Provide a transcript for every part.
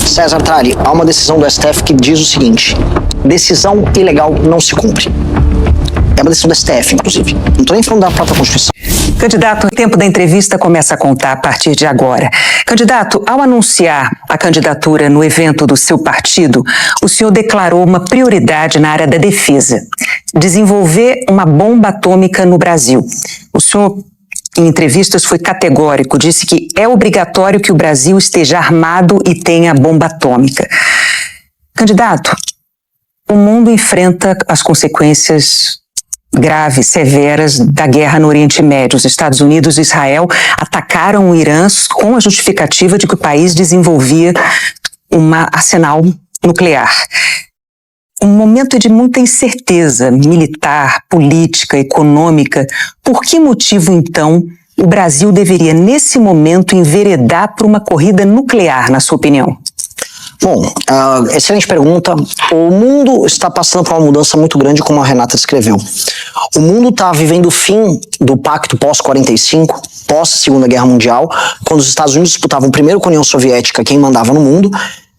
César Tralli, há uma decisão do STF que diz o seguinte: decisão ilegal não se cumpre. É uma decisão do STF, inclusive. Não estou nem falando da própria Constituição. Candidato, o tempo da entrevista começa a contar a partir de agora. Candidato, ao anunciar a candidatura no evento do seu partido, o senhor declarou uma prioridade na área da defesa: desenvolver uma bomba atômica no Brasil. O senhor, em entrevistas, foi categórico, disse que é obrigatório que o Brasil esteja armado e tenha bomba atômica. Candidato, o mundo enfrenta as consequências graves, severas da guerra no Oriente Médio. Os Estados Unidos e Israel atacaram o Irã com a justificativa de que o país desenvolvia um arsenal nuclear. Um momento de muita incerteza militar, política, econômica. Por que motivo, então, o Brasil deveria, nesse momento, enveredar por uma corrida nuclear, na sua opinião? Bom, excelente pergunta. O mundo está passando por uma mudança muito grande, como a Renata descreveu. O mundo está vivendo o fim do pacto pós-45, pós-Segunda Guerra Mundial, quando os Estados Unidos disputavam primeiro com a União Soviética quem mandava no mundo,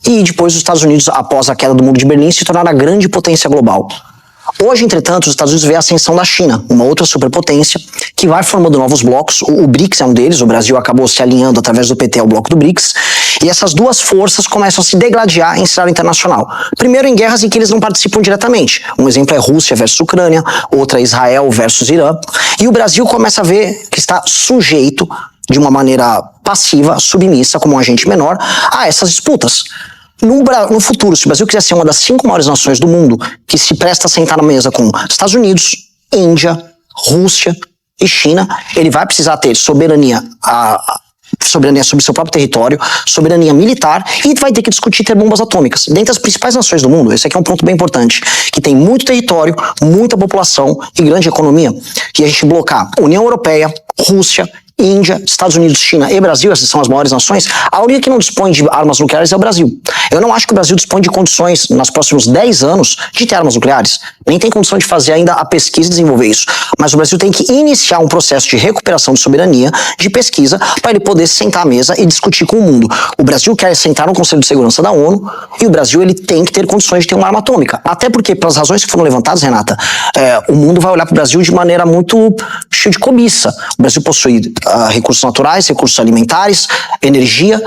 e depois os Estados Unidos, após a queda do Muro de Berlim, se tornaram a grande potência global. Hoje, entretanto, os Estados Unidos vê a ascensão da China, uma outra superpotência, que vai formando novos blocos. O BRICS é um deles, o Brasil acabou se alinhando através do PT ao bloco do BRICS, e essas duas forças começam a se degladiar em cenário internacional. Primeiro em guerras em que eles não participam diretamente. Um exemplo é Rússia versus Ucrânia, outra é Israel versus Irã, e o Brasil começa a ver que está sujeito, de uma maneira passiva, submissa, como um agente menor, a essas disputas. No futuro, se o Brasil quiser ser uma das 5 maiores nações do mundo que se presta a sentar na mesa com Estados Unidos, Índia, Rússia e China, ele vai precisar ter soberania sobre seu próprio território, soberania militar, e vai ter que discutir ter bombas atômicas. Dentre as principais nações do mundo, esse aqui é um ponto bem importante, que tem muito território, muita população e grande economia, e a gente blocar União Europeia, Rússia, Índia, Estados Unidos, China e Brasil, essas são as maiores nações, a única que não dispõe de armas nucleares é o Brasil. Eu não acho que o Brasil dispõe de condições, nos próximos 10 anos, de ter armas nucleares. Nem tem condição de fazer ainda a pesquisa e desenvolver isso. Mas o Brasil tem que iniciar um processo de recuperação de soberania, de pesquisa, para ele poder sentar à mesa e discutir com o mundo. O Brasil quer sentar no Conselho de Segurança da ONU, e o Brasil ele tem que ter condições de ter uma arma atômica. Até porque, pelas razões que foram levantadas, Renata, o mundo vai olhar para o Brasil de maneira muito cheia de cobiça. O Brasil possui recursos naturais, recursos alimentares, energia,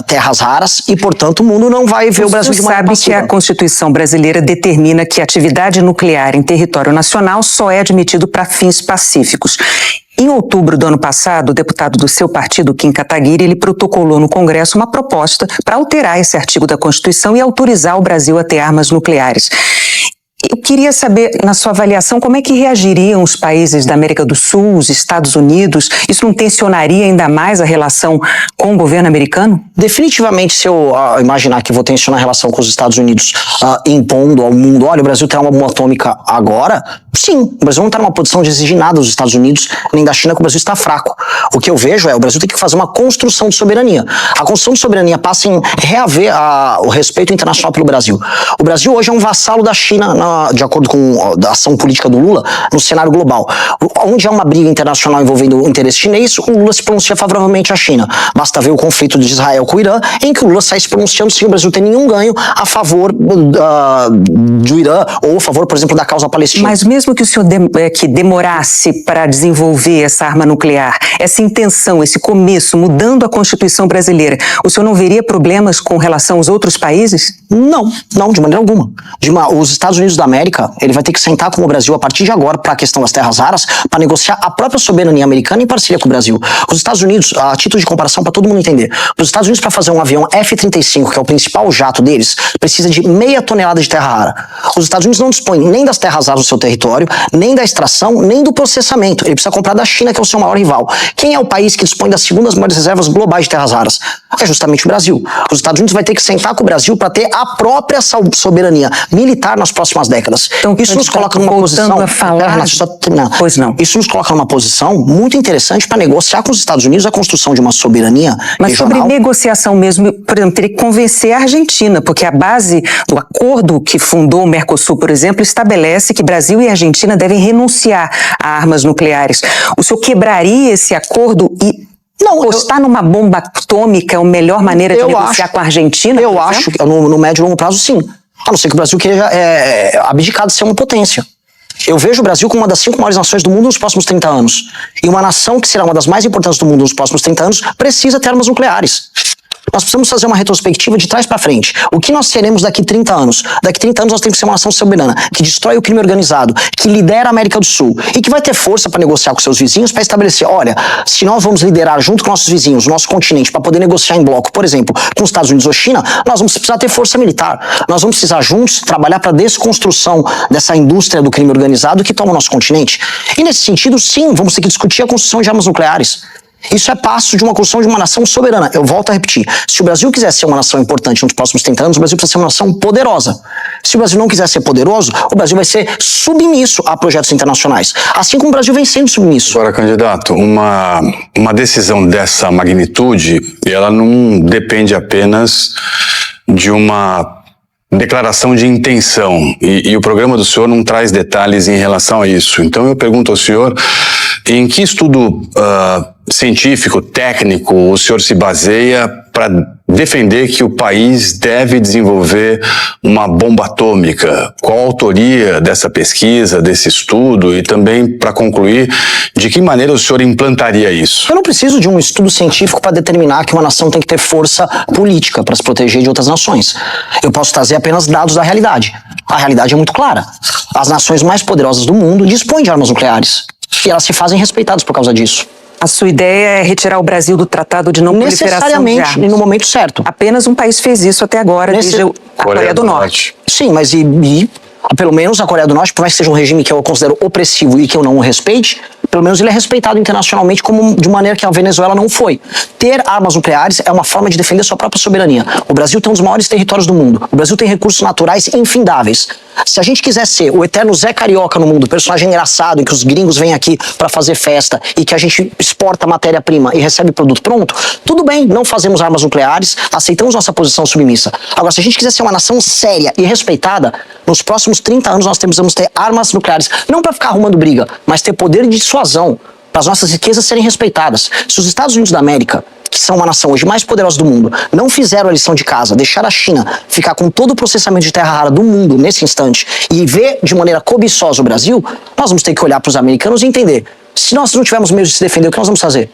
terras raras, e portanto o mundo não vai ver o Brasil de maneira passiva. Sabe que a Constituição brasileira determina que a atividade nuclear em território nacional só é admitido para fins pacíficos. Em outubro do ano passado, o deputado do seu partido, Kim Kataguiri, ele protocolou no Congresso uma proposta para alterar esse artigo da Constituição e autorizar o Brasil a ter armas nucleares. Eu queria saber, na sua avaliação, como é que reagiriam os países da América do Sul, os Estados Unidos? Isso não tensionaria ainda mais a relação com o governo americano? Definitivamente, se eu imaginar que vou tensionar a relação com os Estados Unidos impondo ao mundo, olha, o Brasil terá uma bomba atômica agora, sim, o Brasil não está numa posição de exigir nada dos Estados Unidos, nem da China, que o Brasil está fraco. O que eu vejo é o Brasil tem que fazer uma construção de soberania. A construção de soberania passa em reaver o respeito internacional pelo Brasil. O Brasil hoje é um vassalo da China, de acordo com a ação política do Lula, no cenário global. Onde há uma briga internacional envolvendo o interesse chinês, o Lula se pronuncia favoravelmente à China. Basta ver o conflito de Israel com o Irã, em que o Lula sai se pronunciando sem o Brasil ter nenhum ganho a favor do Irã, ou a favor, por exemplo, da causa palestina. Mas mesmo que o senhor demorasse para desenvolver essa arma nuclear, essa intenção, esse começo, mudando a Constituição brasileira, o senhor não veria problemas com relação aos outros países? Não, de maneira alguma. Os Estados Unidos da América, ele vai ter que sentar com o Brasil a partir de agora para a questão das terras raras, para negociar a própria soberania americana em parceria com o Brasil. Os Estados Unidos, a título de comparação para todo mundo entender, os Estados Unidos, para fazer um avião F-35, que é o principal jato deles, precisa de 0,5 tonelada de terra rara. Os Estados Unidos não dispõem nem das terras raras do seu território, nem da extração, nem do processamento. Ele precisa comprar da China, que é o seu maior rival. Quem é o país que dispõe das segundas maiores reservas globais de terras raras? É justamente o Brasil. Os Estados Unidos vai ter que sentar com o Brasil para ter a própria soberania militar nas próximas décadas. Então, isso nos coloca numa posição. Pois não. Isso nos coloca numa posição muito interessante para negociar com os Estados Unidos a construção de uma soberania Mas regional. Sobre negociação mesmo, por exemplo, teria que convencer a Argentina, porque a base do acordo que fundou o Mercosul, por exemplo, estabelece que Brasil e Argentina devem renunciar a armas nucleares. O senhor quebraria esse acordo e Não, apostar numa bomba atômica é a melhor maneira de negociar com a Argentina? Eu acho que no médio e longo prazo, sim. A não ser que o Brasil queira abdicar de ser uma potência. Eu vejo o Brasil como uma das 5 maiores nações do mundo nos próximos 30 anos. E uma nação que será uma das mais importantes do mundo nos próximos 30 anos precisa ter armas nucleares. Nós precisamos fazer uma retrospectiva de trás para frente. O que nós seremos daqui 30 anos? Daqui 30 anos nós temos que ser uma nação soberana, que destrói o crime organizado, que lidera a América do Sul e que vai ter força para negociar com seus vizinhos, para estabelecer, olha, se nós vamos liderar junto com nossos vizinhos, o nosso continente, para poder negociar em bloco, por exemplo, com os Estados Unidos ou China, nós vamos precisar ter força militar. Nós vamos precisar juntos trabalhar para a desconstrução dessa indústria do crime organizado que toma o nosso continente. E nesse sentido, sim, vamos ter que discutir a construção de armas nucleares. Isso é passo de uma construção de uma nação soberana. Eu volto a repetir. Se o Brasil quiser ser uma nação importante nos próximos 30 anos, o Brasil precisa ser uma nação poderosa. Se o Brasil não quiser ser poderoso, o Brasil vai ser submisso a projetos internacionais. Assim como o Brasil vem sendo submisso. Agora, candidato, uma decisão dessa magnitude, ela não depende apenas de uma declaração de intenção. E o programa do senhor não traz detalhes em relação a isso. Então eu pergunto ao senhor, em que estudo científico, técnico, o senhor se baseia para defender que o país deve desenvolver uma bomba atômica? Qual a autoria dessa pesquisa, desse estudo? E também, para concluir, de que maneira o senhor implantaria isso? Eu não preciso de um estudo científico para determinar que uma nação tem que ter força política para se proteger de outras nações. Eu posso trazer apenas dados da realidade. A realidade é muito clara. As nações mais poderosas do mundo dispõem de armas nucleares. E elas se fazem respeitadas por causa disso. A sua ideia é retirar o Brasil do Tratado de Não Proliferação de Armas. Necessariamente, e no momento certo. Apenas um país fez isso até agora, desde a Coreia do Norte. Sim, mas pelo menos a Coreia do Norte, por mais que seja um regime que eu considero opressivo e que eu não o respeite, pelo menos ele é respeitado internacionalmente de maneira que a Venezuela não foi. Ter armas nucleares é uma forma de defender sua própria soberania. O Brasil tem um dos maiores territórios do mundo. O Brasil tem recursos naturais infindáveis. Se a gente quiser ser o eterno Zé Carioca no mundo, personagem engraçado, em que os gringos vêm aqui para fazer festa e que a gente exporta matéria-prima e recebe produto pronto, tudo bem, não fazemos armas nucleares, aceitamos nossa posição submissa. Agora, se a gente quiser ser uma nação séria e respeitada, nos próximos 30 anos nós precisamos ter armas nucleares, não para ficar arrumando briga, mas ter poder de dissuasão, para as nossas riquezas serem respeitadas. Se os Estados Unidos da América, que são uma nação hoje mais poderosa do mundo, não fizeram a lição de casa, deixar a China ficar com todo o processamento de terra rara do mundo nesse instante e ver de maneira cobiçosa o Brasil, nós vamos ter que olhar para os americanos e entender, se nós não tivermos meios de se defender, o que nós vamos fazer?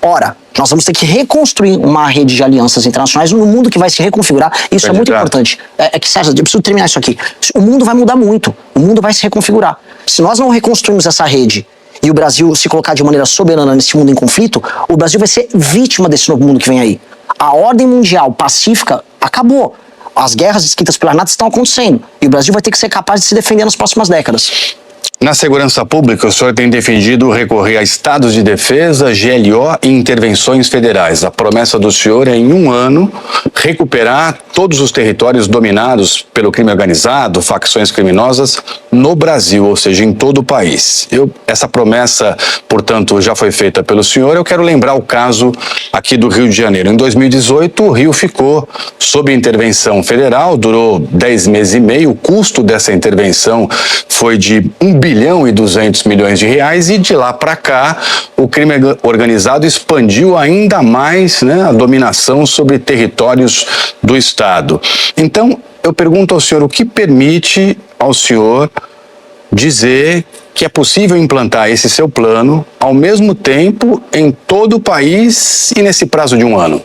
Ora, nós vamos ter que reconstruir uma rede de alianças internacionais no mundo que vai se reconfigurar. Isso é muito importante. César, eu preciso terminar isso aqui. O mundo vai mudar muito. O mundo vai se reconfigurar. Se nós não reconstruirmos essa rede e o Brasil se colocar de maneira soberana nesse mundo em conflito, o Brasil vai ser vítima desse novo mundo que vem aí. A ordem mundial pacífica acabou. As guerras escritas pela NATO estão acontecendo. E o Brasil vai ter que ser capaz de se defender nas próximas décadas. Na segurança pública, o senhor tem defendido recorrer a estados de defesa, GLO e intervenções federais. A promessa do senhor é, em 1 ano, recuperar todos os territórios dominados pelo crime organizado, facções criminosas, no Brasil, ou seja, em todo o país. Essa promessa, portanto, já foi feita pelo senhor. Eu quero lembrar o caso aqui do Rio de Janeiro. Em 2018, o Rio ficou sob intervenção federal, durou 10 meses e meio. O custo dessa intervenção foi de 1,2 bilhão de reais, e de lá para cá o crime organizado expandiu ainda mais, a dominação sobre territórios do Estado. Então, eu pergunto ao senhor, o que permite ao senhor dizer que é possível implantar esse seu plano ao mesmo tempo em todo o país e nesse prazo de 1 ano?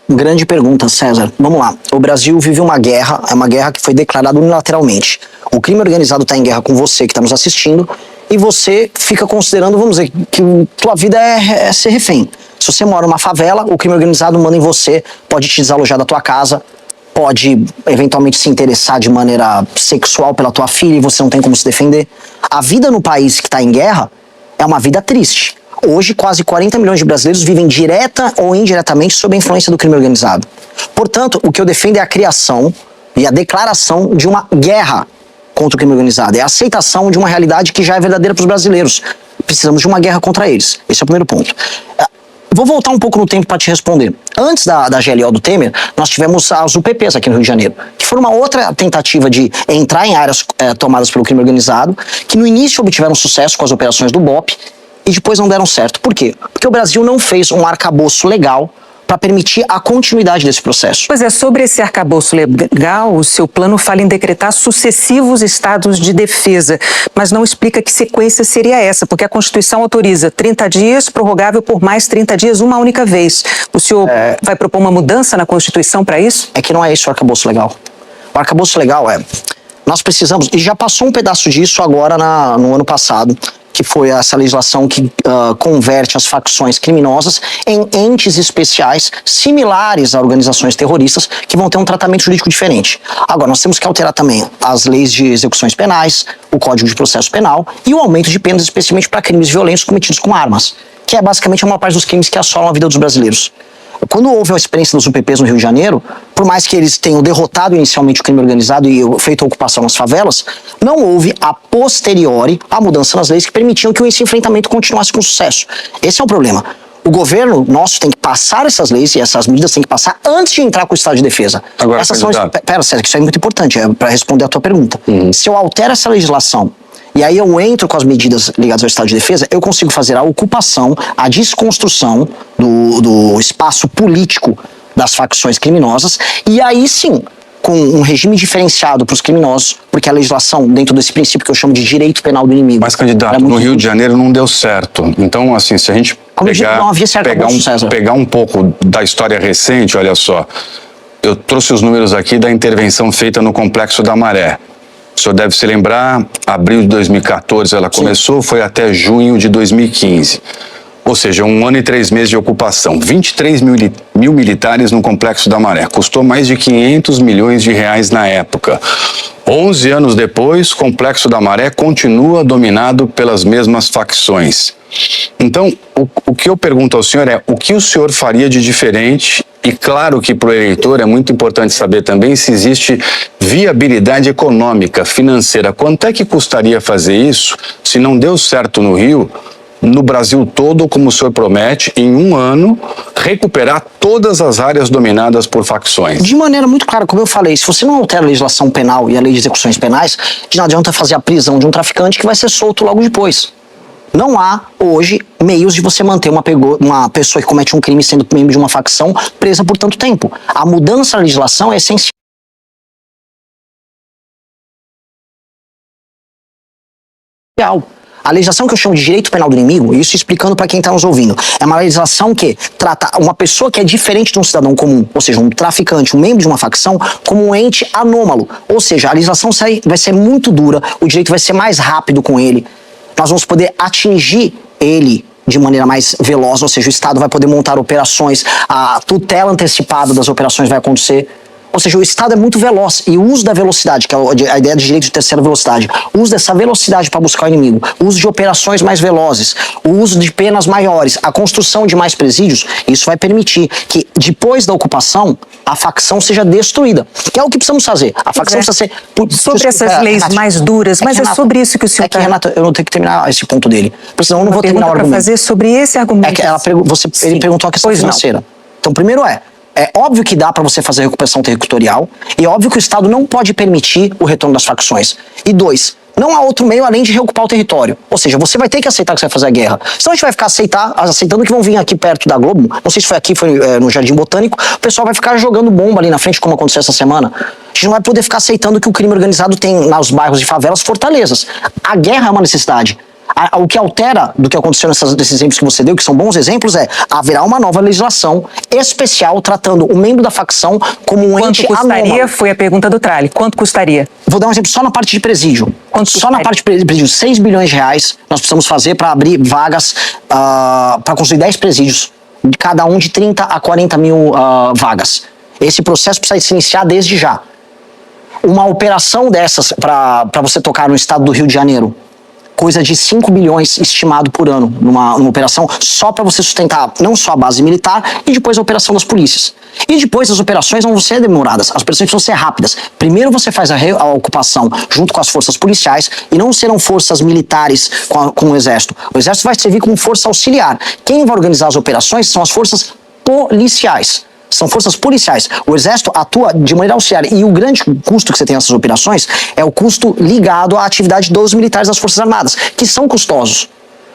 Grande pergunta, César. Vamos lá. O Brasil vive uma guerra, é uma guerra que foi declarada unilateralmente. O crime organizado está em guerra com você que está nos assistindo e você fica considerando, vamos dizer, que tua vida é ser refém. Se você mora numa favela, o crime organizado manda em você, pode te desalojar da tua casa, pode eventualmente se interessar de maneira sexual pela tua filha e você não tem como se defender. A vida no país que está em guerra é uma vida triste. Hoje, quase 40 milhões de brasileiros vivem direta ou indiretamente sob a influência do crime organizado. Portanto, o que eu defendo é a criação e a declaração de uma guerra contra o crime organizado. É a aceitação de uma realidade que já é verdadeira para os brasileiros. Precisamos de uma guerra contra eles. Esse é o primeiro ponto. Vou voltar um pouco no tempo para te responder. Antes da GLO do Temer, nós tivemos as UPPs aqui no Rio de Janeiro, que foram uma outra tentativa de entrar em áreas tomadas pelo crime organizado, que no início obtiveram sucesso com as operações do BOP, e depois não deram certo. Por quê? Porque o Brasil não fez um arcabouço legal para permitir a continuidade desse processo. Pois é, sobre esse arcabouço legal, o seu plano fala em decretar sucessivos estados de defesa, mas não explica que sequência seria essa, porque a Constituição autoriza 30 dias, prorrogável por mais 30 dias, uma única vez. O senhor vai propor uma mudança na Constituição para isso? É que não é esse o arcabouço legal. O arcabouço legal nós precisamos, e já passou um pedaço disso agora no ano passado, que foi essa legislação que converte as facções criminosas em entes especiais similares a organizações terroristas que vão ter um tratamento jurídico diferente. Agora, nós temos que alterar também as leis de execuções penais, o Código de Processo Penal e o aumento de penas especialmente para crimes violentos cometidos com armas, que é basicamente a maior parte dos crimes que assolam a vida dos brasileiros. Quando houve a experiência dos UPPs no Rio de Janeiro, por mais que eles tenham derrotado inicialmente o crime organizado e feito a ocupação nas favelas, não houve a posteriori a mudança nas leis que permitiam que esse enfrentamento continuasse com sucesso. Esse é o problema. O governo nosso tem que passar essas leis e essas medidas tem que passar antes de entrar com o estado de defesa. Agora, Pera, Sérgio, isso é muito importante, para responder a tua pergunta. Se eu altero essa legislação e aí eu entro com as medidas ligadas ao estado de defesa, eu consigo fazer a ocupação, a desconstrução do espaço político das facções criminosas, e aí sim, com um regime diferenciado para os criminosos, porque a legislação, dentro desse princípio que eu chamo de direito penal do inimigo... Mas, candidato, no Rio de Janeiro não deu certo. Então, assim, se a gente pegar um pouco da história recente, olha só, eu trouxe os números aqui da intervenção feita no Complexo da Maré. O senhor deve se lembrar, abril de 2014 ela começou, foi até junho de 2015. Ou seja, 1 ano e 3 meses de ocupação. 23 mil militares no Complexo da Maré. Custou mais de 500 milhões de reais na época. 11 anos depois, o Complexo da Maré continua dominado pelas mesmas facções. Então, o que eu pergunto ao senhor é, o que o senhor faria de diferente? E claro que para o eleitor é muito importante saber também se existe viabilidade econômica, financeira. Quanto é que custaria fazer isso se não deu certo no Rio, no Brasil todo, como o senhor promete, em 1 ano, recuperar todas as áreas dominadas por facções? De maneira muito clara, como eu falei, se você não altera a legislação penal e a lei de execuções penais, de nada adianta fazer a prisão de um traficante que vai ser solto logo depois. Não há, hoje, meios de você manter uma pessoa que comete um crime sendo membro de uma facção presa por tanto tempo. A mudança na legislação é essencial. A legislação que eu chamo de direito penal do inimigo, isso explicando para quem está nos ouvindo, é uma legislação que trata uma pessoa que é diferente de um cidadão comum, ou seja, um traficante, um membro de uma facção, como um ente anômalo. Ou seja, a legislação vai ser muito dura, o direito vai ser mais rápido com ele. Nós vamos poder atingir ele de maneira mais veloz, ou seja, o Estado vai poder montar operações, a tutela antecipada das operações vai acontecer. Ou seja, o Estado é muito veloz e o uso da velocidade, que é a ideia de direito de terceira velocidade, o uso dessa velocidade para buscar o inimigo, o uso de operações mais velozes, o uso de penas maiores, a construção de mais presídios, isso vai permitir que depois da ocupação a facção seja destruída, que é o que precisamos fazer. A facção precisa ser... Sobre essas leis mais duras, mas Renata, é sobre isso que o senhor está... Renata, eu não tenho que terminar esse ponto dele, porque senão eu não vou terminar o argumento. Fazer sobre esse argumento. Ele perguntou a questão financeira. Então, primeiro é óbvio que dá para você fazer recuperação territorial e é óbvio que o Estado não pode permitir o retorno das facções. E 2, não há outro meio além de reocupar o território. Ou seja, você vai ter que aceitar que você vai fazer a guerra. Senão a gente vai ficar aceitando que vão vir aqui perto da Globo, não sei se foi aqui, foi no Jardim Botânico, o pessoal vai ficar jogando bomba ali na frente, como aconteceu essa semana. A gente não vai poder ficar aceitando que o crime organizado tem nos bairros de favelas fortalezas. A guerra é uma necessidade. O que altera do que aconteceu nesses exemplos que você deu, que são bons exemplos, haverá uma nova legislação especial tratando o membro da facção como um ente anômalo. Quanto custaria? Foi a pergunta do Tralli. Quanto custaria? Vou dar um exemplo só na parte de presídio. Na parte de presídio, 6 bilhões de reais nós precisamos fazer para abrir vagas para construir 10 presídios, cada um de 30 a 40 mil vagas. Esse processo precisa se iniciar desde já. Uma operação dessas para você tocar no estado do Rio de Janeiro, coisa de 5 bilhões estimado por ano numa operação só para você sustentar não só a base militar e depois a operação das polícias. E depois as operações não vão ser demoradas, as operações precisam ser rápidas. Primeiro você faz a ocupação junto com as forças policiais e não serão forças militares com o exército. O exército vai servir como força auxiliar. Quem vai organizar as operações são as forças policiais. São forças policiais. O Exército atua de maneira auxiliar e o grande custo que você tem nessas operações é o custo ligado à atividade dos militares das Forças Armadas, que são custosos.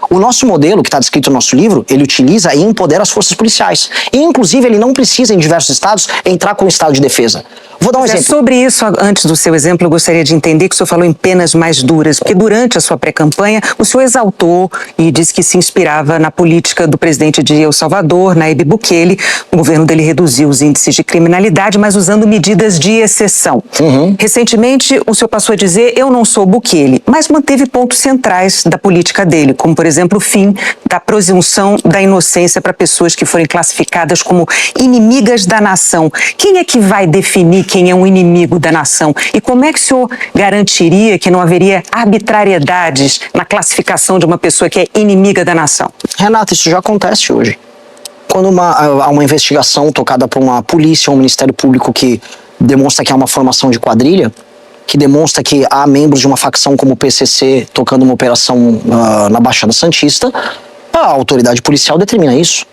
O nosso modelo, que está descrito no nosso livro, ele utiliza e empodera as forças policiais. E, inclusive, ele não precisa, em diversos estados, entrar com o estado de defesa. Vou dar um exemplo. Sobre isso, antes do seu exemplo, eu gostaria de entender que o senhor falou em penas mais duras, porque durante a sua pré-campanha, o senhor exaltou e disse que se inspirava na política do presidente de El Salvador, Nayib Bukele. O governo dele reduziu os índices de criminalidade, mas usando medidas de exceção. Recentemente, o senhor passou a dizer, eu não sou Bukele, mas manteve pontos centrais da política dele, como, por exemplo, o fim da presunção da inocência para pessoas que forem classificadas como inimigas da nação. Quem é que vai definir quem é um inimigo da nação? E como é que o senhor garantiria que não haveria arbitrariedades na classificação de uma pessoa que é inimiga da nação? Renata, isso já acontece hoje. Quando há uma investigação tocada por uma polícia ou um Ministério Público que demonstra que há uma formação de quadrilha, que demonstra que há membros de uma facção como o PCC tocando uma operação na Baixada Santista, a autoridade policial determina isso.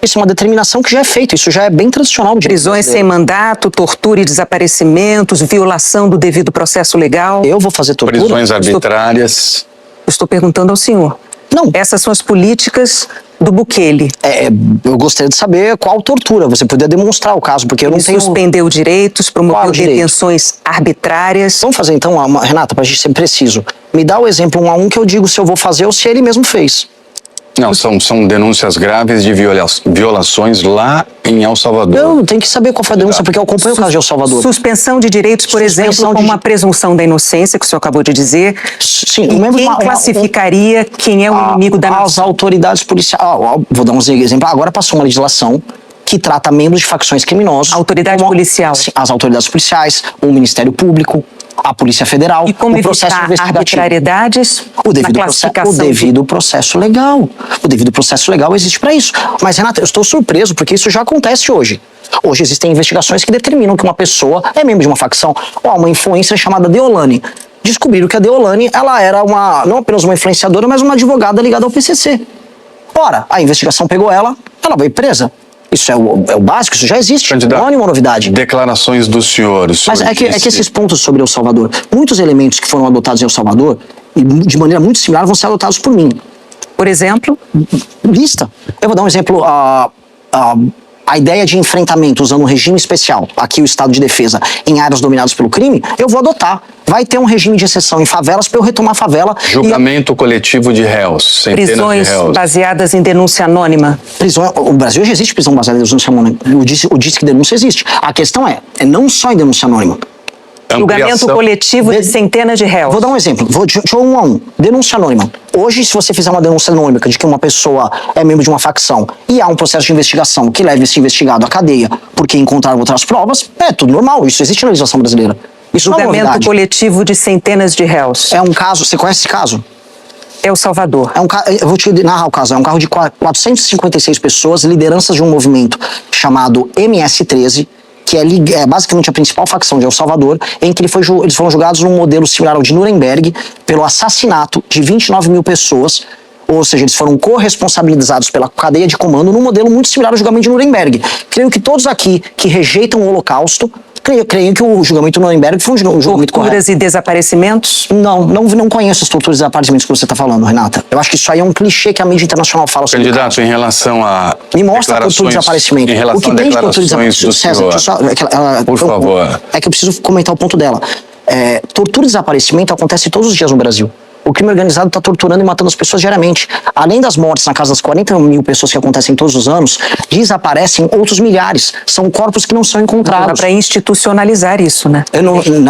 Isso é uma determinação que já é feita, isso já é bem tradicional. Prisões sem mandato, tortura e desaparecimentos, violação do devido processo legal. Eu vou fazer tortura? Prisões arbitrárias. Estou perguntando ao senhor. Não. Essas são as políticas do Bukele. Eu gostaria de saber qual tortura. Você poderia demonstrar o caso, porque eu não tenho... Suspendeu direitos, promoveu detenções arbitrárias. Vamos fazer então, Renata, para a gente ser preciso. Me dá o exemplo 1 a 1 que eu digo se eu vou fazer ou se ele mesmo fez. Não, são denúncias graves de violações lá em El Salvador. Eu tenho que saber qual foi a denúncia, porque eu acompanho o caso de El Salvador. Suspensão de direitos, por exemplo, com uma presunção da inocência, que o senhor acabou de dizer. Sim, e quem classificaria quem é o inimigo da nação? As autoridades policiais. Vou dar um exemplo. Agora passou uma legislação que trata membros de facções criminosas. Autoridade policial. As autoridades policiais, o Ministério Público, a Polícia Federal, e como o processo investigativo. Arbitrariedades na classificação. O devido processo legal. O devido processo legal existe para isso. Mas, Renata, eu estou surpreso porque isso já acontece hoje. Hoje existem investigações que determinam que uma pessoa é membro de uma facção ou uma influência chamada Deolane. Descobriram que a Deolane, ela era não apenas uma influenciadora, mas uma advogada ligada ao PCC. Ora, a investigação pegou ela veio presa. Isso é o básico, isso já existe, não é nenhuma novidade. Declarações do senhor. Mas é que esses pontos sobre El Salvador, muitos elementos que foram adotados em El Salvador, e de maneira muito similar, vão ser adotados por mim. Por exemplo? Lista. Eu vou dar um exemplo, a ideia de enfrentamento usando um regime especial, aqui o estado de defesa, em áreas dominadas pelo crime, eu vou adotar. Vai ter um regime de exceção em favelas para eu retomar a favela. Julgamento coletivo de réus, prisões de réus. Baseadas em denúncia anônima. O Brasil já existe prisão baseada em denúncia anônima. O disse que denúncia existe. A questão é não só em denúncia anônima. Julgamento coletivo de centenas de réus. Vou dar um exemplo, deixa eu 1 a 1. Denúncia anônima. Hoje, se você fizer uma denúncia anônima de que uma pessoa é membro de uma facção e há um processo de investigação que leva esse investigado à cadeia porque encontraram outras provas, é tudo normal, isso existe na legislação brasileira. Isso julgamento coletivo de centenas de réus. É um caso, você conhece esse caso? El Salvador. Eu vou te narrar o caso. É um carro de 456 pessoas, lideranças de um movimento chamado MS-13, que é basicamente a principal facção de El Salvador, em que eles foram julgados num modelo similar ao de Nuremberg, pelo assassinato de 29 mil pessoas, ou seja, eles foram corresponsabilizados pela cadeia de comando num modelo muito similar ao julgamento de Nuremberg. Creio que todos aqui que rejeitam o Holocausto, creio que o julgamento de Nuremberg foi um julgamento correto. Torturas e desaparecimentos? Não conheço as torturas e desaparecimentos que você está falando, Renata. Eu acho que isso aí é um clichê que a mídia internacional fala sobre. Candidato, em relação a me mostra a tortura e desaparecimento. Em relação o que a tem de tortura e desaparecimento? César, por favor. É que eu preciso comentar o ponto dela. Tortura e desaparecimento acontece todos os dias no Brasil. O crime organizado está torturando e matando as pessoas diariamente. Além das mortes na casa das 40 mil pessoas que acontecem todos os anos, desaparecem outros milhares. São corpos que não são encontrados. Dá para institucionalizar isso, né?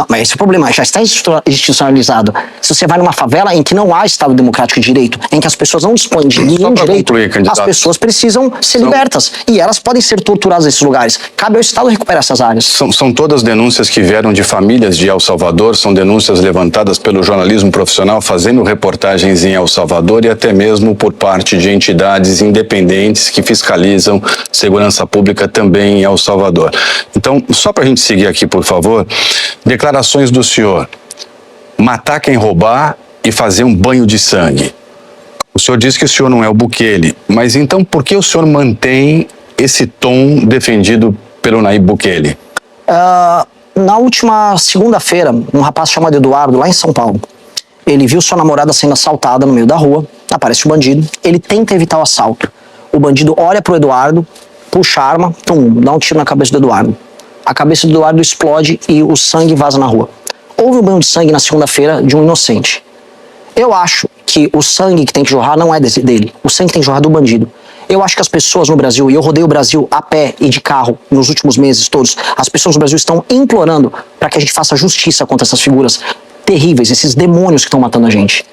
Mas esse é o problema, já está institucionalizado. Se você vai numa favela em que não há Estado democrático de direito, em que as pessoas não dispõem de nenhum direito, as pessoas precisam ser libertas. E elas podem ser torturadas nesses lugares. Cabe ao Estado recuperar essas áreas. São todas denúncias que vieram de famílias de El Salvador, são denúncias levantadas pelo jornalismo profissional, fazendo reportagens em El Salvador e até mesmo por parte de entidades independentes que fiscalizam segurança pública também em El Salvador. Então, só para a gente seguir aqui, por favor, declarações do senhor: matar quem roubar e fazer um banho de sangue. O senhor diz que o senhor não é o Bukele, mas então por que o senhor mantém esse tom defendido pelo Nayib Bukele? Na última segunda-feira, um rapaz chamado Eduardo, lá em São Paulo, ele viu sua namorada sendo assaltada no meio da rua. aparece o bandido, ele tenta evitar o assalto. O bandido olha pro Eduardo, puxa a arma, dá um tiro na cabeça do Eduardo. A cabeça do Eduardo explode e o sangue vaza na rua. Houve um banho de sangue na segunda-feira de um inocente. Eu acho que o sangue que tem que jorrar não é dele. O sangue que tem que jorrar do bandido. Eu acho que as pessoas no Brasil, e eu rodei o Brasil a pé e de carro nos últimos meses todos, as pessoas no Brasil estão implorando para que a gente faça justiça contra essas figuras terríveis, esses demônios que estão matando a gente.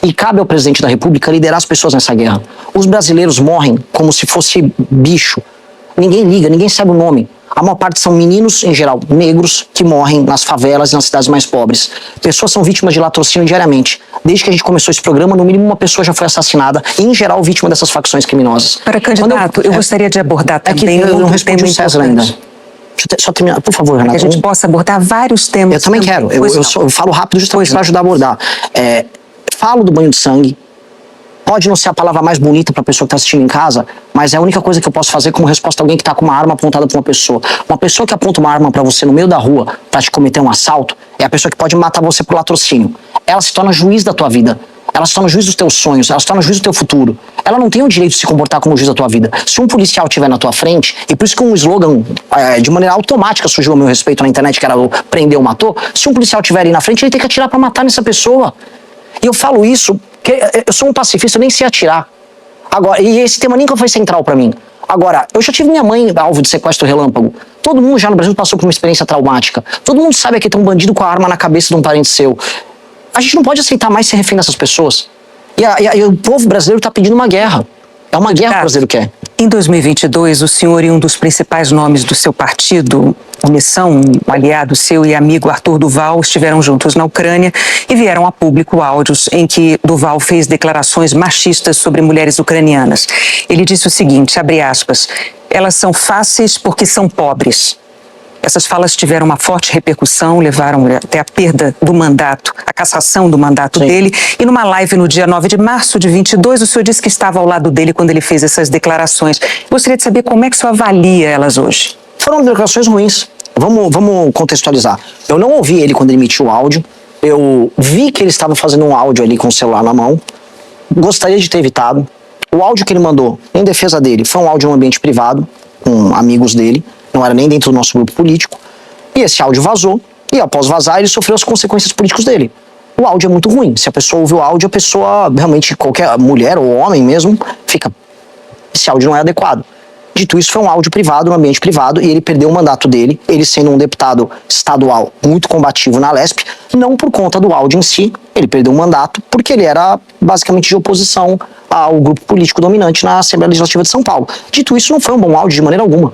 E cabe ao presidente da República liderar as pessoas nessa guerra. Os brasileiros morrem como se fosse bicho. Ninguém liga, ninguém sabe o nome. A maior parte são meninos, em geral, negros, que morrem nas favelas e nas cidades mais pobres. Pessoas são vítimas de latrocínio diariamente. Desde que a gente começou esse programa, no mínimo uma pessoa já foi assassinada, e em geral vítima dessas facções criminosas. Para candidato, eu gostaria de abordar também eu não respondi o César ainda. Só terminar, por favor, Renata. Que a gente possa abordar vários temas. Eu também quero. Eu falo rápido justamente para ajudar a abordar. Falo do banho de sangue. Pode não ser a palavra mais bonita para a pessoa que está assistindo em casa, mas é a única coisa que eu posso fazer como resposta a alguém que está com uma arma apontada para uma pessoa. Uma pessoa que aponta uma arma para você no meio da rua para te cometer um assalto é a pessoa que pode matar você por latrocínio. Ela se torna juiz da tua vida. Ela se torna juiz dos teus sonhos. Ela se torna juiz do teu futuro. Ela não tem o direito de se comportar como juiz da tua vida. Se um policial estiver na tua frente, e por isso que um slogan de maneira automática surgiu a meu respeito na internet, que era o prendeu, matou, se um policial estiver aí na frente, ele tem que atirar para matar nessa pessoa. E eu falo isso porque eu sou um pacifista, eu nem sei atirar. Agora, e esse tema nunca foi central pra mim. Agora, eu já tive minha mãe alvo de sequestro relâmpago. Todo mundo já no Brasil passou por uma experiência traumática. Todo mundo sabe que tem um bandido com a arma na cabeça de um parente seu. A gente não pode aceitar mais ser refém dessas pessoas. E o povo brasileiro tá pedindo uma guerra. É uma guerra que o brasileiro quer. Em 2022, o senhor e um dos principais nomes do seu partido, Unição, um aliado seu e amigo Arthur Duval, estiveram juntos na Ucrânia e vieram a público áudios em que Duval fez declarações machistas sobre mulheres ucranianas. Ele disse o seguinte, abre aspas, elas são fáceis porque são pobres. Essas falas tiveram uma forte repercussão, levaram até a perda do mandato, a cassação do mandato dele. E numa live no dia 9 de março de 22, o senhor disse que estava ao lado dele quando ele fez essas declarações. Gostaria de saber como é que o senhor avalia elas hoje. Foram declarações ruins. Vamos contextualizar. Eu não ouvi ele quando ele emitiu o áudio. Eu vi que ele estava fazendo um áudio ali com o celular na mão. Gostaria de ter evitado. O áudio que ele mandou, em defesa dele, foi um áudio em um ambiente privado, com amigos dele. Não era nem dentro do nosso grupo político, e esse áudio vazou, e após vazar ele sofreu as consequências políticas dele. O áudio é muito ruim, se a pessoa ouve o áudio, a pessoa, realmente qualquer mulher ou homem mesmo, fica, esse áudio não é adequado. Dito isso, foi um áudio privado, no ambiente privado, e ele perdeu o mandato dele, ele sendo um deputado estadual muito combativo na Lesp, não por conta do áudio em si, ele perdeu o mandato porque ele era basicamente de oposição ao grupo político dominante na Assembleia Legislativa de São Paulo. Dito isso, não foi um bom áudio de maneira alguma.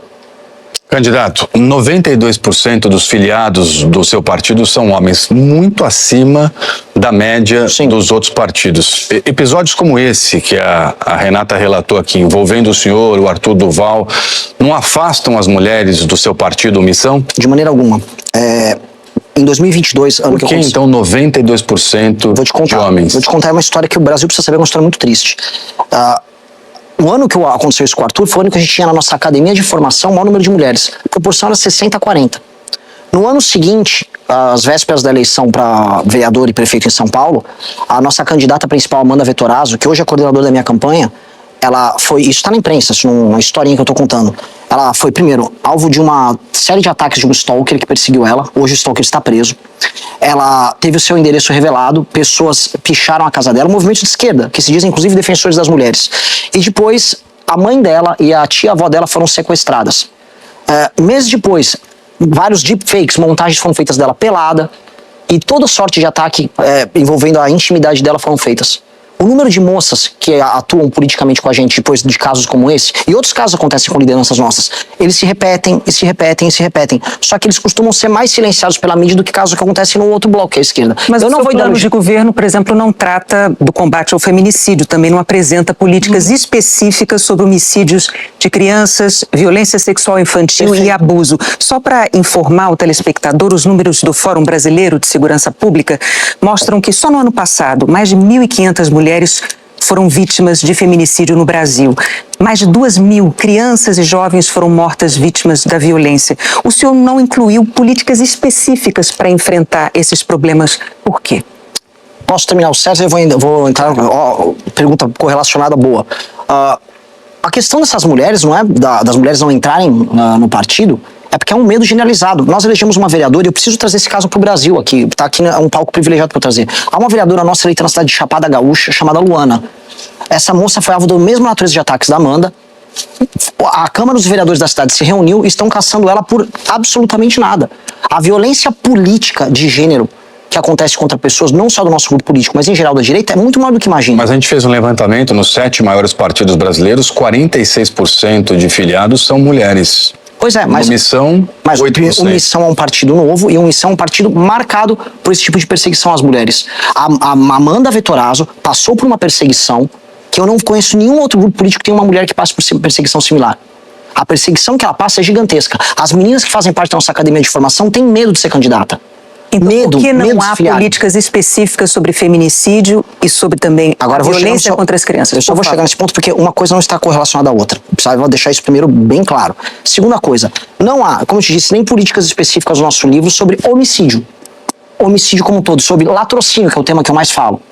Candidato, 92% dos filiados do seu partido são homens, muito acima da média dos outros partidos. Episódios como esse que a Renata relatou aqui, envolvendo o senhor, o Arthur Duval, não afastam as mulheres do seu partido Missão? De maneira alguma. Em 2022, ano que eu consegui... então 92% de homens? Vou te contar uma história que o Brasil precisa saber, uma história muito triste. O ano que aconteceu isso com o Arthur foi o ano que a gente tinha na nossa academia de formação o maior número de mulheres. A proporção era 60-40. No ano seguinte, às vésperas da eleição para vereador e prefeito em São Paulo, a nossa candidata principal, Amanda Vettorazzo, que hoje é coordenadora da minha campanha, ela foi, isso está na imprensa, isso numa historinha que eu estou contando, ela foi, primeiro, alvo de uma série de ataques de um stalker que perseguiu ela. Hoje o stalker está preso. Ela teve o seu endereço revelado, pessoas picharam a casa dela, movimentos de esquerda, que se dizem inclusive defensores das mulheres. E depois, a mãe dela e a tia-avó dela foram sequestradas. Meses depois, vários deepfakes, montagens foram feitas dela pelada, e toda sorte de ataque envolvendo a intimidade dela foram feitas. O número de moças que atuam politicamente com a gente depois de casos como esse, e outros casos acontecem com lideranças nossas, eles se repetem, e se repetem, e se repetem. Só que eles costumam ser mais silenciados pela mídia do que casos que acontecem no outro bloco, que é a esquerda. Mas o seu plano de governo, por exemplo, não trata do combate ao feminicídio, também não apresenta políticas específicas sobre homicídios de crianças, violência sexual infantil e abuso. Só para informar o telespectador, os números do Fórum Brasileiro de Segurança Pública mostram que só no ano passado, mais de 1.500 mulheres foram vítimas de feminicídio no Brasil. Mais de 2.000 crianças e jovens foram mortas vítimas da violência. O senhor não incluiu políticas específicas para enfrentar esses problemas. Por quê? Posso terminar o César e eu vou entrar. Pergunta correlacionada boa. A questão dessas mulheres, não é das mulheres não entrarem no partido, é porque é um medo generalizado. Nós elegemos uma vereadora, e eu preciso trazer esse caso para o Brasil aqui, tá aqui um palco privilegiado para eu trazer. Há uma vereadora nossa eleita na cidade de Chapada Gaúcha, chamada Luana. Essa moça foi alvo da mesma natureza de ataques da Amanda. A Câmara dos Vereadores da cidade se reuniu e estão caçando ela por absolutamente nada. A violência política de gênero que acontece contra pessoas, não só do nosso grupo político, mas em geral da direita, é muito maior do que imagina. Mas a gente fez um levantamento nos 7 maiores partidos brasileiros, 46% de filiados são mulheres. Pois é, mas o Missão é um partido novo e o Missão é um partido marcado por esse tipo de perseguição às mulheres. A Amanda Vettorazzo passou por uma perseguição que eu não conheço nenhum outro grupo político que tenha uma mulher que passe por perseguição similar. A perseguição que ela passa é gigantesca. As meninas que fazem parte da nossa academia de formação têm medo de ser candidata. Então, por que não há políticas específicas sobre feminicídio e sobre também a violência contra as crianças? Eu só vou chegar nesse ponto porque uma coisa não está correlacionada à outra. Precisava deixar isso primeiro bem claro. Segunda coisa, não há, como eu te disse, nem políticas específicas no nosso livro sobre homicídio. Homicídio como um todo, sobre latrocínio, que é o tema que eu mais falo.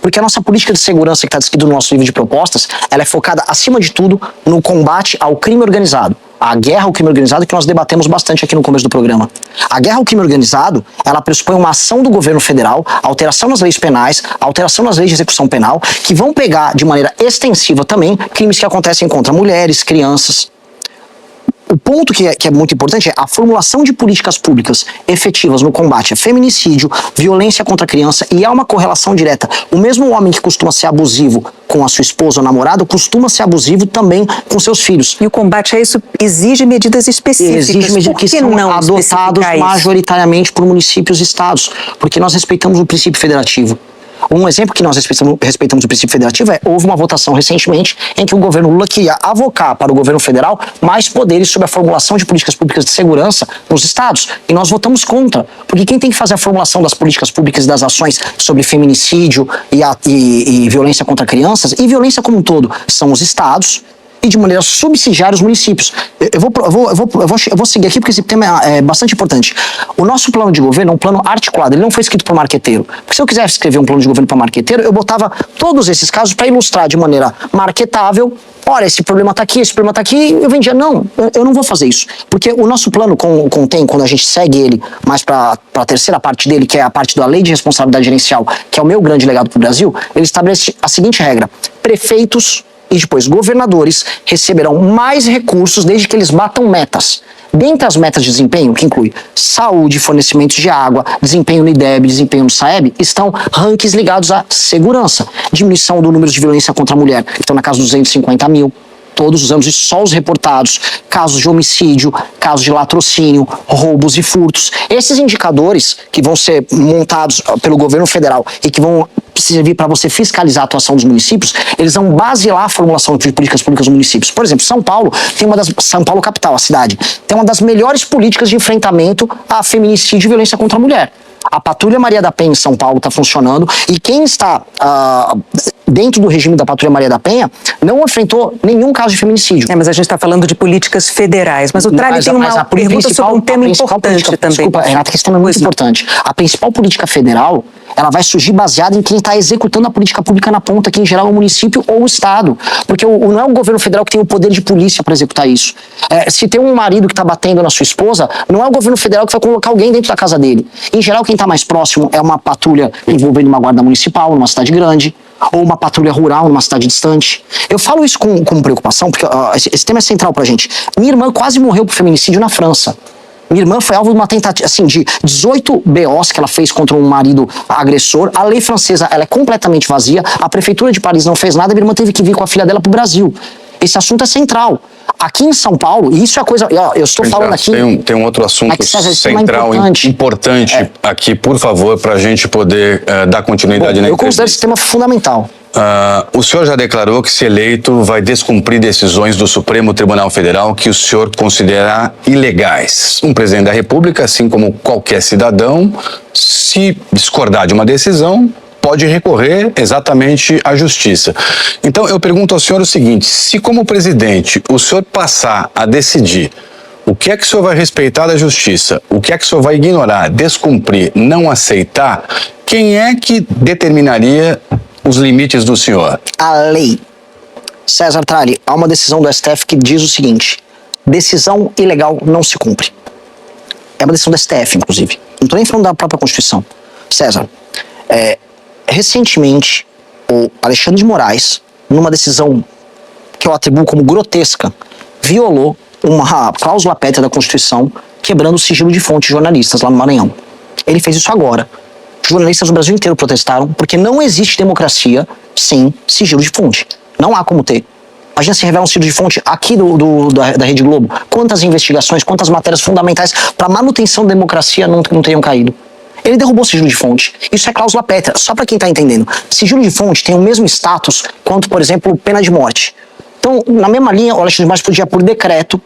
Porque a nossa política de segurança que está descrita no nosso livro de propostas, ela é focada, acima de tudo, no combate ao crime organizado. A guerra ao crime organizado que nós debatemos bastante aqui no começo do programa. A guerra ao crime organizado, ela pressupõe uma ação do governo federal, alteração nas leis penais, alteração nas leis de execução penal, que vão pegar de maneira extensiva também crimes que acontecem contra mulheres, crianças. O ponto que é muito importante é a formulação de políticas públicas efetivas no combate a feminicídio, violência contra a criança, e há uma correlação direta. O mesmo homem que costuma ser abusivo com a sua esposa ou namorado costuma ser abusivo também com seus filhos. E o combate a isso exige medidas específicas. Exige medidas que são adotadas majoritariamente por municípios e estados, porque nós respeitamos o princípio federativo. Um exemplo que nós respeitamos o princípio federativo houve uma votação recentemente em que o governo Lula queria avocar para o governo federal mais poderes sobre a formulação de políticas públicas de segurança nos estados. E nós votamos contra, porque quem tem que fazer a formulação das políticas públicas e das ações sobre feminicídio e violência contra crianças, e violência como um todo, são os estados, e de maneira subsidiária os municípios. Eu vou seguir aqui porque esse tema é bastante importante. O nosso plano de governo é um plano articulado, ele não foi escrito por marqueteiro. Porque se eu quisesse escrever um plano de governo para marqueteiro, eu botava todos esses casos para ilustrar de maneira marketável. Olha, esse problema está aqui, esse problema está aqui, eu vendia. Não, eu não vou fazer isso. Porque o nosso plano contém, quando a gente segue ele mais para a terceira parte dele, que é a parte da Lei de Responsabilidade Gerencial, que é o meu grande legado para o Brasil, ele estabelece a seguinte regra: prefeitos e depois governadores receberão mais recursos desde que eles batam metas. Dentre as metas de desempenho, que inclui saúde, fornecimento de água, desempenho no IDEB, desempenho no SAEB, estão rankings ligados à segurança, diminuição do número de violência contra a mulher, que estão na casa dos 250 mil. Todos os anos, e só os reportados, casos de homicídio, casos de latrocínio, roubos e furtos. Esses indicadores que vão ser montados pelo governo federal e que vão servir para você fiscalizar a atuação dos municípios, eles vão basear a formulação de políticas públicas nos municípios. Por exemplo, São Paulo São Paulo capital, a cidade, tem uma das melhores políticas de enfrentamento a feminicídio e violência contra a mulher. A Patrulha Maria da Penha em São Paulo está funcionando, e quem está dentro do regime da Patrulha Maria da Penha não enfrentou nenhum caso de feminicídio. Mas a gente está falando de políticas federais, mas o Trali tem uma pergunta sobre um tema importante também. Desculpa, Renata, que esse tema é muito importante. A principal política federal, ela vai surgir baseada em quem está executando a política pública na ponta, que em geral é o município ou o estado, porque não é o governo federal que tem o poder de polícia para executar isso. Se tem um marido que está batendo na sua esposa, não é o governo federal que vai colocar alguém dentro da casa dele. Em geral, quem está mais próximo é uma patrulha envolvendo uma guarda municipal numa cidade grande, ou uma patrulha rural numa cidade distante. Eu falo isso com preocupação, porque esse tema é central pra gente. Minha irmã quase morreu por feminicídio na França. Minha irmã foi alvo de uma tentativa, assim, de 18 BOs que ela fez contra um marido agressor. A lei francesa, ela é completamente vazia. A prefeitura de Paris não fez nada. Minha irmã teve que vir com a filha dela pro Brasil. Esse assunto é central. Aqui em São Paulo, e isso é coisa... Eu estou falando aqui... Tem um outro assunto central, importante aqui, por favor, para a gente poder dar continuidade na entrevista. Eu considero esse tema fundamental. O senhor já declarou que, se eleito, vai descumprir decisões do Supremo Tribunal Federal que o senhor considera ilegais. Um presidente da República, assim como qualquer cidadão, se discordar de uma decisão, pode recorrer exatamente à justiça. Então, eu pergunto ao senhor o seguinte: se, como presidente, o senhor passar a decidir o que é que o senhor vai respeitar da justiça, o que é que o senhor vai ignorar, descumprir, não aceitar, quem é que determinaria os limites do senhor? A lei. César Tralli, há uma decisão do STF que diz o seguinte: decisão ilegal não se cumpre. É uma decisão do STF, inclusive. Não estou nem falando da própria Constituição. César, recentemente, o Alexandre de Moraes, numa decisão que eu atribuo como grotesca, violou uma cláusula pétrea da Constituição, quebrando o sigilo de fonte de jornalistas lá no Maranhão. Ele fez isso agora. Jornalistas do Brasil inteiro protestaram, porque não existe democracia sem sigilo de fonte. Não há como ter. Imagina se revela um sigilo de fonte aqui da Rede Globo. Quantas investigações, quantas matérias fundamentais para a manutenção da democracia não teriam caído. Ele derrubou o sigilo de fonte. Isso é cláusula pétrea, só para quem está entendendo. Sigilo de fonte tem o mesmo status quanto, por exemplo, pena de morte. Então, na mesma linha, o Alexandre de Moraes podia, por decreto,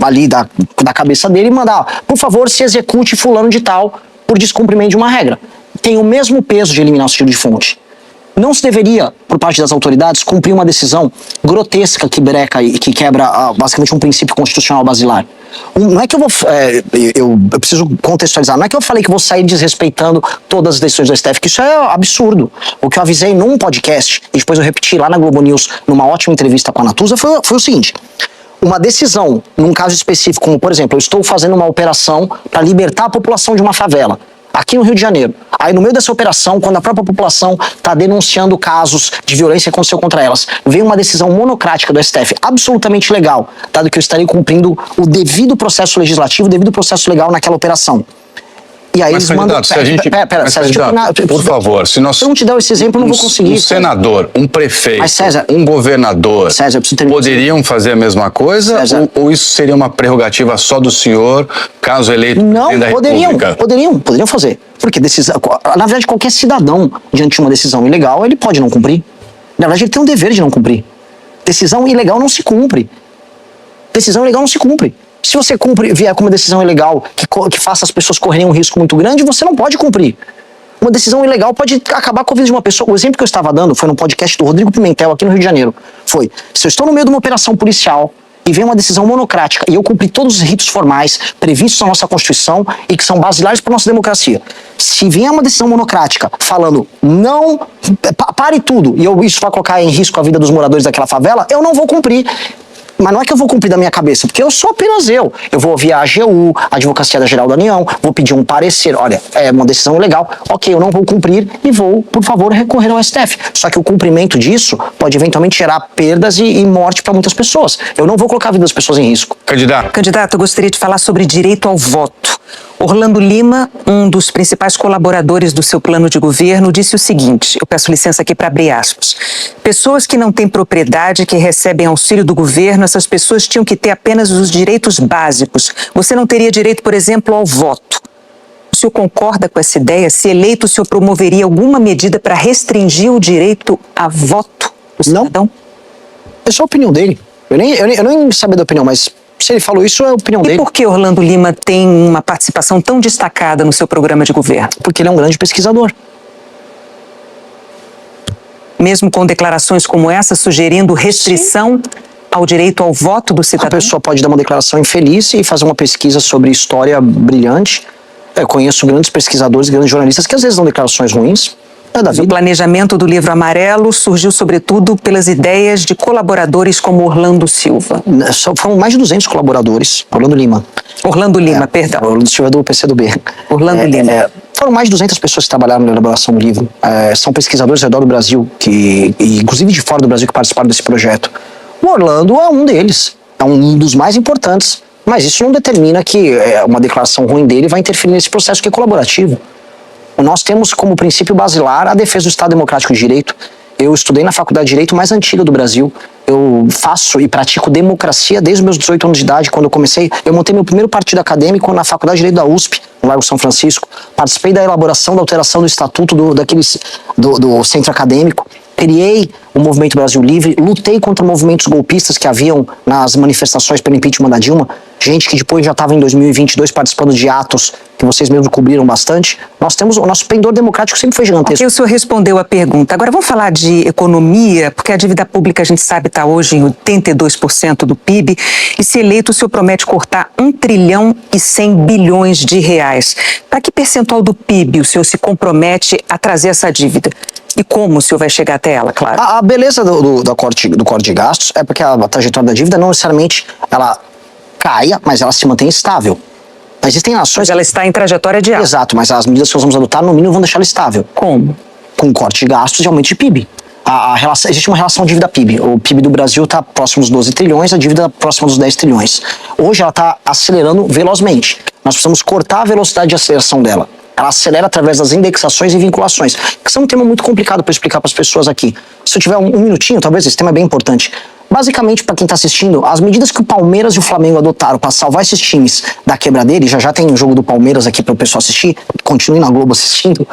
ali da cabeça dele, mandar, por favor, se execute fulano de tal por descumprimento de uma regra. Tem o mesmo peso de eliminar o sigilo de fonte. Não se deveria, por parte das autoridades, cumprir uma decisão grotesca que breca e que quebra basicamente um princípio constitucional basilar. Não é que eu preciso contextualizar, não é que eu falei que vou sair desrespeitando todas as decisões do STF, que isso é absurdo. O que eu avisei num podcast, e depois eu repeti lá na Globo News, numa ótima entrevista com a Natuza, foi o seguinte: uma decisão, num caso específico, como por exemplo, eu estou fazendo uma operação para libertar a população de uma favela, aqui no Rio de Janeiro. Aí no meio dessa operação, quando a própria população está denunciando casos de violência que aconteceu contra elas, vem uma decisão monocrática do STF, absolutamente legal, dado que eu estarei cumprindo o devido processo legislativo, o devido processo legal naquela operação. E aí eles mandam... Por favor, se nós... Se eu não te der esse exemplo, eu não vou conseguir. Um senador, um prefeito, mas, César, um governador, César, poderiam fazer a mesma coisa? Ou isso seria uma prerrogativa só do senhor, caso eleito presidente da República? Poderiam fazer. Porque na verdade, qualquer cidadão, diante de uma decisão ilegal, ele pode não cumprir. Na verdade, ele tem um dever de não cumprir. Decisão ilegal não se cumpre. Decisão ilegal não se cumpre. Se você vier com uma decisão ilegal que faça as pessoas correrem um risco muito grande, você não pode cumprir. Uma decisão ilegal pode acabar com a vida de uma pessoa. O exemplo que eu estava dando foi no podcast do Rodrigo Pimentel, aqui no Rio de Janeiro. Foi, se eu estou no meio de uma operação policial e vem uma decisão monocrática e eu cumpri todos os ritos formais previstos na nossa Constituição e que são basilares para a nossa democracia. Se vier uma decisão monocrática falando, não, pare tudo, e isso vai colocar em risco a vida dos moradores daquela favela, eu não vou cumprir. Mas não é que eu vou cumprir da minha cabeça, porque eu sou apenas eu. Eu vou ouvir a AGU, a Advocacia Geral da União, vou pedir um parecer. Olha, é uma decisão ilegal, ok, eu não vou cumprir e vou, por favor, recorrer ao STF. Só que o cumprimento disso pode eventualmente gerar perdas e morte para muitas pessoas. Eu não vou colocar a vida das pessoas em risco. Candidato, eu gostaria de falar sobre direito ao voto. Orlando Lima, um dos principais colaboradores do seu plano de governo, disse o seguinte, eu peço licença aqui para abrir aspas: pessoas que não têm propriedade, que recebem auxílio do governo, essas pessoas tinham que ter apenas os direitos básicos. Você não teria direito, por exemplo, ao voto. O senhor concorda com essa ideia? Se eleito, o senhor promoveria alguma medida para restringir o direito a voto do cidadão? Não. Essa é a opinião dele. Eu nem sabia da opinião, mas... Se ele falou isso, é a opinião dele. E por que Orlando Lima tem uma participação tão destacada no seu programa de governo? Porque ele é um grande pesquisador. Mesmo com declarações como essa, sugerindo restrição ao direito ao voto do cidadão? A pessoa pode dar uma declaração infeliz e fazer uma pesquisa sobre história brilhante. Eu conheço grandes pesquisadores, grandes jornalistas que às vezes dão declarações ruins. O planejamento do Livro Amarelo surgiu sobretudo pelas ideias de colaboradores como Orlando Silva. Foram mais de 200 colaboradores. Orlando Lima, perdão. Orlando Silva é do PCdoB. Orlando Lima. Foram mais de 200 pessoas que trabalharam na elaboração do livro. São pesquisadores ao redor do Brasil, e inclusive de fora do Brasil, que participaram desse projeto. O Orlando é um deles. É um dos mais importantes. Mas isso não determina que uma declaração ruim dele vai interferir nesse processo que é colaborativo. Nós temos como princípio basilar a defesa do Estado Democrático de Direito. Eu estudei na faculdade de Direito mais antiga do Brasil. Eu faço e pratico democracia desde os meus 18 anos de idade. Quando eu comecei, eu montei meu primeiro partido acadêmico na faculdade de Direito da USP, no Largo São Francisco. Participei da elaboração, da alteração do estatuto do centro acadêmico. criei o Movimento Brasil Livre, lutei contra movimentos golpistas que haviam nas manifestações pelo impeachment da Dilma, gente que depois já estava em 2022 participando de atos que vocês mesmos cobriram bastante. Nós temos, o nosso pendor democrático sempre foi gigantesco. Ok, o senhor respondeu a pergunta. Agora vamos falar de economia, porque a dívida pública, a gente sabe, está hoje em 82% do PIB, e se eleito o senhor promete cortar 1 trilhão e 100 bilhões de reais. Para que percentual do PIB o senhor se compromete a trazer essa dívida? E como o senhor vai chegar até ela, claro? A beleza do corte de gastos é porque a trajetória da dívida não necessariamente ela caia, mas ela se mantém estável. Existem nações... Mas ela está em trajetória de alta. Exato, mas as medidas que nós vamos adotar, no mínimo, vão deixar ela estável. Como? Com corte de gastos e aumento de PIB. Existe uma relação dívida-PIB. O PIB do Brasil está próximo dos 12 trilhões, a dívida próxima dos 10 trilhões. Hoje ela está acelerando velozmente. Nós precisamos cortar a velocidade de aceleração dela. Ela acelera através das indexações e vinculações, que são um tema muito complicado para explicar para as pessoas aqui. Se eu tiver um minutinho, talvez, esse tema é bem importante. Basicamente, para quem está assistindo, as medidas que o Palmeiras e o Flamengo adotaram para salvar esses times da quebradeira, e já tem o jogo do Palmeiras aqui para o pessoal assistir, continue na Globo assistindo,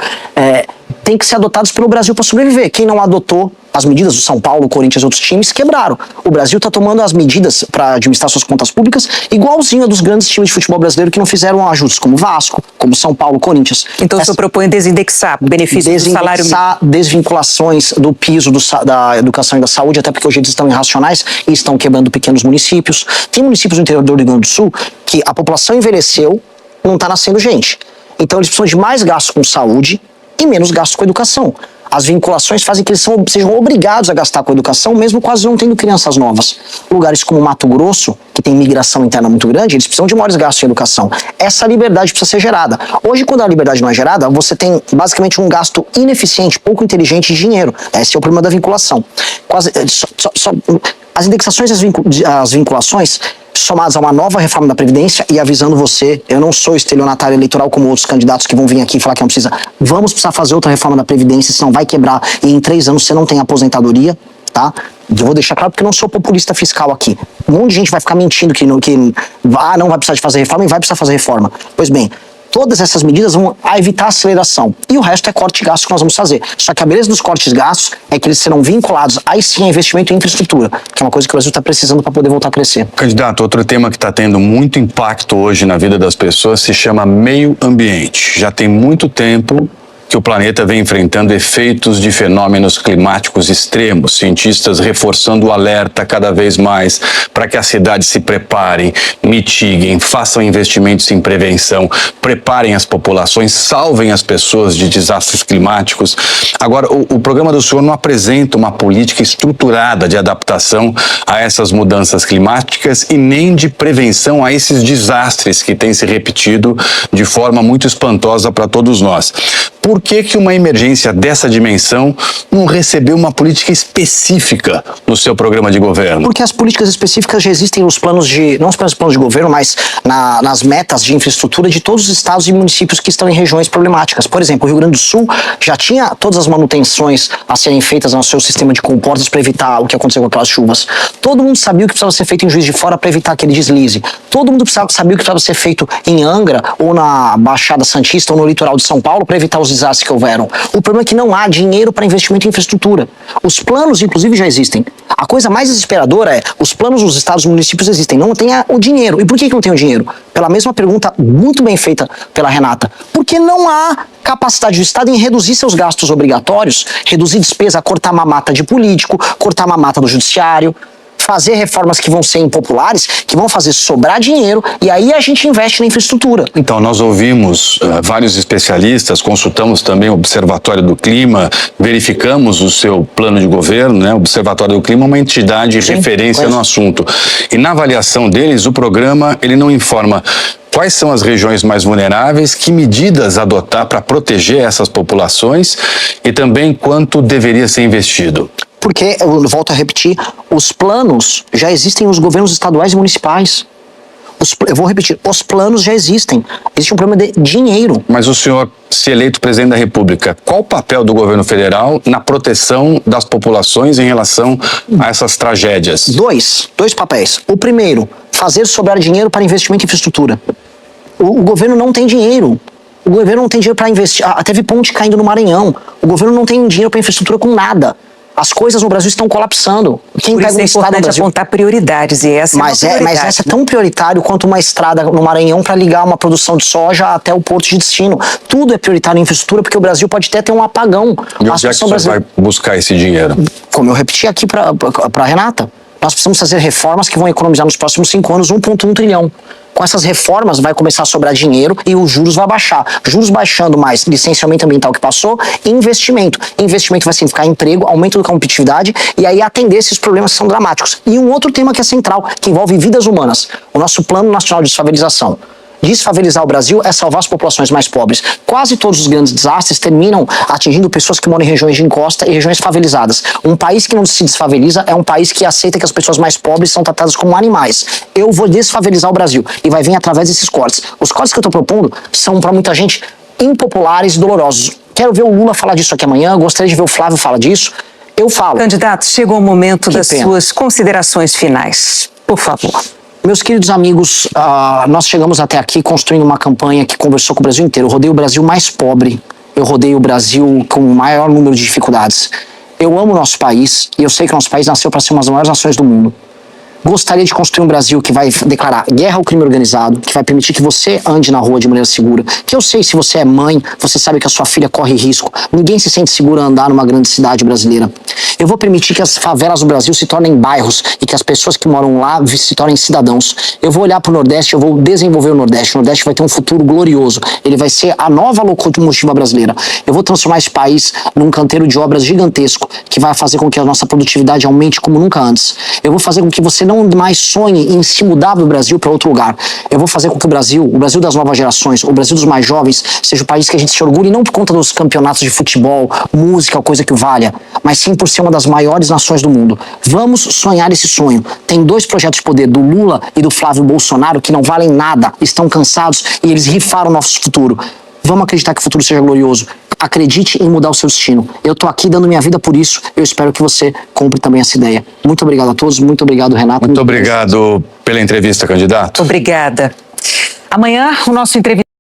tem que ser adotados pelo Brasil para sobreviver. Quem não adotou as medidas, o São Paulo, o Corinthians e outros times, quebraram. O Brasil está tomando as medidas para administrar suas contas públicas igualzinho a dos grandes times de futebol brasileiro que não fizeram ajustes, como Vasco, como São Paulo, Corinthians. Então o senhor propõe desindexar o benefício do salário mínimo? Desvinculações do piso da educação e da saúde, até porque hoje eles estão irracionais e estão quebrando pequenos municípios. Tem municípios no interior do Rio Grande do Sul que a população envelheceu, não está nascendo gente. Então eles precisam de mais gastos com saúde e menos gastos com educação. As vinculações fazem que eles sejam obrigados a gastar com a educação, mesmo quase não tendo crianças novas. Lugares como Mato Grosso, que tem migração interna muito grande, eles precisam de maiores gastos em educação. Essa liberdade precisa ser gerada. Hoje, quando a liberdade não é gerada, você tem basicamente um gasto ineficiente, pouco inteligente de dinheiro. Esse é o problema da vinculação. As indexações e as vinculações, somadas a uma nova reforma da Previdência, e avisando você, eu não sou estelionatário eleitoral como outros candidatos que vão vir aqui e falar que não precisa. Vamos precisar fazer outra reforma da Previdência, senão vai quebrar e em 3 anos você não tem aposentadoria, tá? Eu vou deixar claro porque eu não sou populista fiscal aqui. Um monte de gente vai ficar mentindo que não vai precisar de fazer reforma e vai precisar fazer reforma. Pois bem, todas essas medidas vão evitar a aceleração. E o resto é corte de gastos que nós vamos fazer. Só que a beleza dos cortes de gastos é que eles serão vinculados, aí sim, a investimento em infraestrutura, que é uma coisa que o Brasil está precisando para poder voltar a crescer. Candidato, outro tema que está tendo muito impacto hoje na vida das pessoas se chama meio ambiente. Já tem muito tempo que o planeta vem enfrentando efeitos de fenômenos climáticos extremos, cientistas reforçando o alerta cada vez mais para que as cidades se preparem, mitiguem, façam investimentos em prevenção, preparem as populações, salvem as pessoas de desastres climáticos. Agora, o programa do senhor não apresenta uma política estruturada de adaptação a essas mudanças climáticas e nem de prevenção a esses desastres que têm se repetido de forma muito espantosa para todos nós. Por que uma emergência dessa dimensão não recebeu uma política específica no seu programa de governo? Porque as políticas específicas já existem nos planos não nos planos de governo, mas nas metas de infraestrutura de todos os estados e municípios que estão em regiões problemáticas. Por exemplo, o Rio Grande do Sul já tinha todas as manutenções a serem feitas no seu sistema de comportas para evitar o que aconteceu com aquelas chuvas. Todo mundo sabia o que precisava ser feito em Juiz de Fora para evitar aquele deslize. Todo mundo sabia o que precisava ser feito em Angra, ou na Baixada Santista, ou no litoral de São Paulo para evitar os desastres que houveram. O problema é que não há dinheiro para investimento em infraestrutura. Os planos, inclusive, já existem. A coisa mais desesperadora é, os planos dos estados e municípios existem, não tem o dinheiro. E por que não tem o dinheiro? Pela mesma pergunta muito bem feita pela Renata. Porque não há capacidade do Estado em reduzir seus gastos obrigatórios, reduzir despesa, cortar mamata de político, cortar mamata do judiciário, fazer reformas que vão ser impopulares, que vão fazer sobrar dinheiro, e aí a gente investe na infraestrutura. Então, nós ouvimos vários especialistas, consultamos também o Observatório do Clima, verificamos o seu plano de governo, né? O Observatório do Clima é uma entidade de referência no assunto. E na avaliação deles, o programa ele não informa quais são as regiões mais vulneráveis, que medidas adotar para proteger essas populações e também quanto deveria ser investido. Porque, eu volto a repetir, os planos já existem nos governos estaduais e municipais. Eu vou repetir, os planos já existem. Existe um problema de dinheiro. Mas o senhor, se eleito presidente da República, qual o papel do governo federal na proteção das populações em relação a essas tragédias? Dois papéis. O primeiro, fazer sobrar dinheiro para investimento em infraestrutura. O governo não tem dinheiro. O governo não tem dinheiro para investir. Teve ponte caindo no Maranhão. O governo não tem dinheiro para infraestrutura com nada. As coisas no Brasil estão colapsando. Quem Por pega isso uma é estrada no importante Brasil... apontar prioridades, e essa Mas é uma prioridade. mas essa é tão prioritário quanto uma estrada no Maranhão para ligar uma produção de soja até o porto de destino. Tudo é prioritário em infraestrutura, porque o Brasil pode até ter um apagão. E onde é que você vai buscar esse dinheiro? Como eu repeti aqui para a Renata, nós precisamos fazer reformas que vão economizar nos próximos 5 anos 1,1 trilhão. Com essas reformas vai começar a sobrar dinheiro e os juros vai baixar. Juros baixando, mais licenciamento ambiental que passou, e investimento. Investimento vai significar emprego, aumento da competitividade e aí atender esses problemas que são dramáticos. E um outro tema que é central, que envolve vidas humanas, o nosso Plano Nacional de Desfavelização. Desfavelizar o Brasil é salvar as populações mais pobres. Quase todos os grandes desastres terminam atingindo pessoas que moram em regiões de encosta e regiões favelizadas. Um país que não se desfaveliza é um país que aceita que as pessoas mais pobres são tratadas como animais. Eu vou desfavelizar o Brasil e vai vir através desses cortes. Os cortes que eu estou propondo são, para muita gente, impopulares e dolorosos. Quero ver o Lula falar disso aqui amanhã, gostaria de ver o Flávio falar disso. Eu falo. Candidato, chegou o momento das pena. suas considerações finais. Por favor. Meus queridos amigos, nós chegamos até aqui construindo uma campanha que conversou com o Brasil inteiro. Eu rodei o Brasil mais pobre, eu rodei o Brasil com o maior número de dificuldades. Eu amo o nosso país e eu sei que o nosso país nasceu para ser uma das maiores nações do mundo. Gostaria de construir um Brasil que vai declarar guerra ao crime organizado, que vai permitir que você ande na rua de maneira segura. Que eu sei, se você é mãe, você sabe que a sua filha corre risco. Ninguém se sente seguro a andar numa grande cidade brasileira. Eu vou permitir que as favelas do Brasil se tornem bairros e que as pessoas que moram lá se tornem cidadãos. Eu vou olhar para o Nordeste, eu vou desenvolver o Nordeste. O Nordeste vai ter um futuro glorioso. Ele vai ser a nova locomotiva brasileira. Eu vou transformar esse país num canteiro de obras gigantesco que vai fazer com que a nossa produtividade aumente como nunca antes. Eu vou fazer com que você não mais sonhe em se mudar do Brasil para outro lugar. Eu vou fazer com que o Brasil das novas gerações, o Brasil dos mais jovens, seja o país que a gente se orgulhe não por conta dos campeonatos de futebol, música, coisa que valha, mas sim por ser uma das maiores nações do mundo. Vamos sonhar esse sonho. Tem 2 projetos de poder, do Lula e do Flávio Bolsonaro, que não valem nada, estão cansados e eles rifaram o nosso futuro. Vamos acreditar que o futuro seja glorioso. Acredite em mudar o seu destino. Eu tô aqui dando minha vida por isso. Eu espero que você compre também essa ideia. Muito obrigado a todos. Muito obrigado, Renato. Muito obrigado pela entrevista, candidato. Obrigada. Amanhã, o nosso entrevistado